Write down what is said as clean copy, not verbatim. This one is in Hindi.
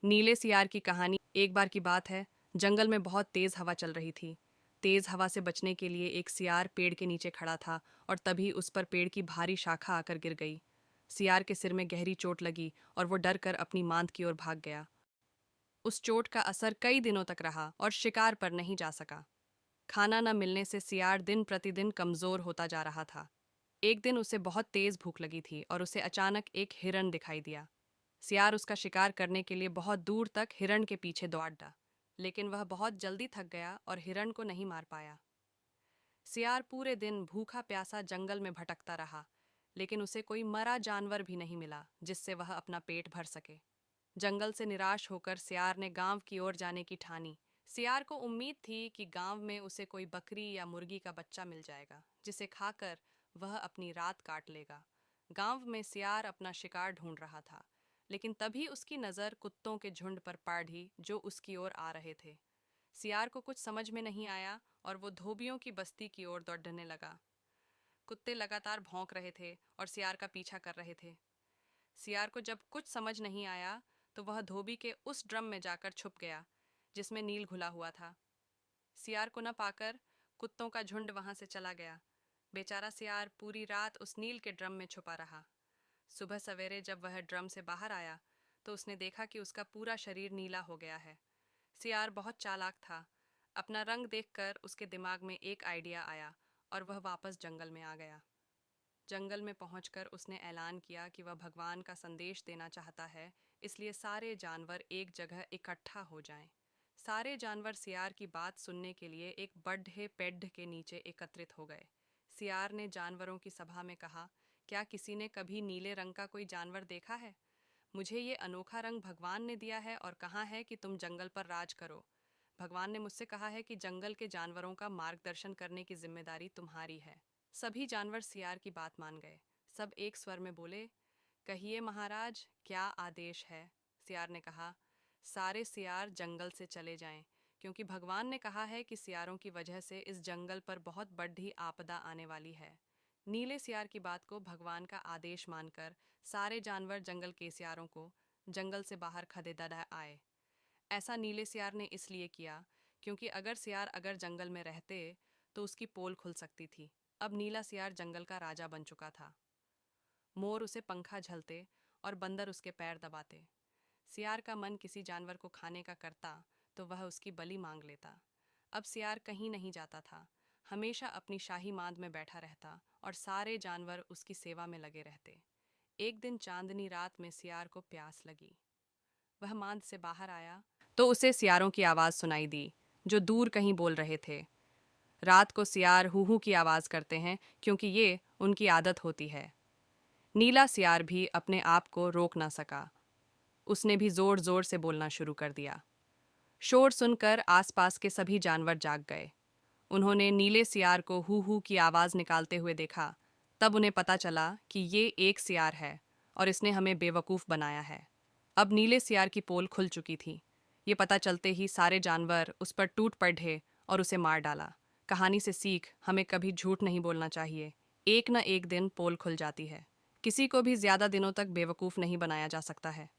नीले सियार की कहानी। एक बार की बात है, जंगल में बहुत तेज हवा चल रही थी। तेज हवा से बचने के लिए एक सियार पेड़ के नीचे खड़ा था और तभी उस पर पेड़ की भारी शाखा आकर गिर गई। सियार के सिर में गहरी चोट लगी और वो डर कर अपनी मांद की ओर भाग गया। उस चोट का असर कई दिनों तक रहा और शिकार पर नहीं जा सका। खाना न मिलने से सियार दिन प्रतिदिन कमजोर होता जा रहा था। एक दिन उसे बहुत तेज भूख लगी थी और उसे अचानक एक हिरन दिखाई दिया। सियार उसका शिकार करने के लिए बहुत दूर तक हिरण के पीछे दौड़ा, लेकिन वह बहुत जल्दी थक गया और हिरण को नहीं मार पाया। सियार पूरे दिन भूखा प्यासा जंगल में भटकता रहा, लेकिन उसे कोई मरा जानवर भी नहीं मिला जिससे वह अपना पेट भर सके। जंगल से निराश होकर सियार ने गांव की ओर जाने की ठानी। सियार को उम्मीद थी कि गांव में उसे कोई बकरी या मुर्गी का बच्चा मिल जाएगा, जिसे खाकर वह अपनी रात काट लेगा। गांव में सियार अपना शिकार ढूंढ रहा था, लेकिन तभी उसकी नज़र कुत्तों के झुंड पर पड़ी जो उसकी ओर आ रहे थे। सियार को कुछ समझ में नहीं आया और वो धोबियों की बस्ती की ओर दौड़ने लगा। कुत्ते लगातार भौंक रहे थे और सियार का पीछा कर रहे थे। सियार को जब कुछ समझ नहीं आया तो वह धोबी के उस ड्रम में जाकर छुप गया जिसमें नील घुला हुआ था। सियार को न पाकर कुत्तों का झुंड वहां से चला गया। बेचारा सियार पूरी रात उस नील के ड्रम में छुपा रहा। सुबह सवेरे जब वह ड्रम से बाहर आया तो उसने देखा कि उसका पूरा शरीर नीला हो गया है। सियार बहुत चालाक था। अपना रंग देखकर उसके दिमाग में एक आइडिया आया और वह वापस जंगल में आ गया। जंगल में पहुंचकर उसने ऐलान किया कि वह भगवान का संदेश देना चाहता है, इसलिए सारे जानवर एक जगह इकट्ठा हो जाएं। सारे जानवर सियार की बात सुनने के लिए एक बड़े पेड़ के नीचे एकत्रित हो गए। सियार ने जानवरों की सभा में कहा, क्या किसी ने कभी नीले रंग का कोई जानवर देखा है? मुझे ये अनोखा रंग भगवान ने दिया है और कहा है कि तुम जंगल पर राज करो। भगवान ने मुझसे कहा है कि जंगल के जानवरों का मार्गदर्शन करने की जिम्मेदारी तुम्हारी है। सभी जानवर सियार की बात मान गए। सब एक स्वर में बोले, कहिए महाराज, क्या आदेश है? सियार ने कहा, सारे सियार जंगल से चले जाएं, क्योंकि भगवान ने कहा है कि सियारों की वजह से इस जंगल पर बहुत बड़ी आपदा आने वाली है। नीले सियार की बात को भगवान का आदेश मानकर सारे जानवर जंगल के सियारों को जंगल से बाहर खदेड़ आए। ऐसा नीले सियार ने इसलिए किया क्योंकि अगर जंगल में रहते तो उसकी पोल खुल सकती थी। अब नीला सियार जंगल का राजा बन चुका था। मोर उसे पंखा झलते और बंदर उसके पैर दबाते। सियार का मन किसी जानवर को खाने का करता तो वह उसकी बलि मांग लेता। अब सियार कहीं नहीं जाता था, हमेशा अपनी शाही मांद में बैठा रहता और सारे जानवर उसकी सेवा में लगे रहते। एक दिन चांदनी रात में सियार को प्यास लगी। वह मांद से बाहर आया तो उसे सियारों की आवाज़ सुनाई दी, जो दूर कहीं बोल रहे थे। रात को सियार हू हू की आवाज़ करते हैं क्योंकि ये उनकी आदत होती है। नीला सियार भी अपने आप को रोक ना सका। उसने भी जोर जोर से बोलना शुरू कर दिया। शोर सुनकर आसपास के सभी जानवर जाग गए। उन्होंने नीले सियार को हू हू की आवाज़ निकालते हुए देखा। तब उन्हें पता चला कि ये एक सियार है और इसने हमें बेवकूफ़ बनाया है। अब नीले सियार की पोल खुल चुकी थी। ये पता चलते ही सारे जानवर उस पर टूट पड़े और उसे मार डाला। कहानी से सीख, हमें कभी झूठ नहीं बोलना चाहिए। एक न एक दिन पोल खुल जाती है। किसी को भी ज़्यादा दिनों तक बेवकूफ़ नहीं बनाया जा सकता है।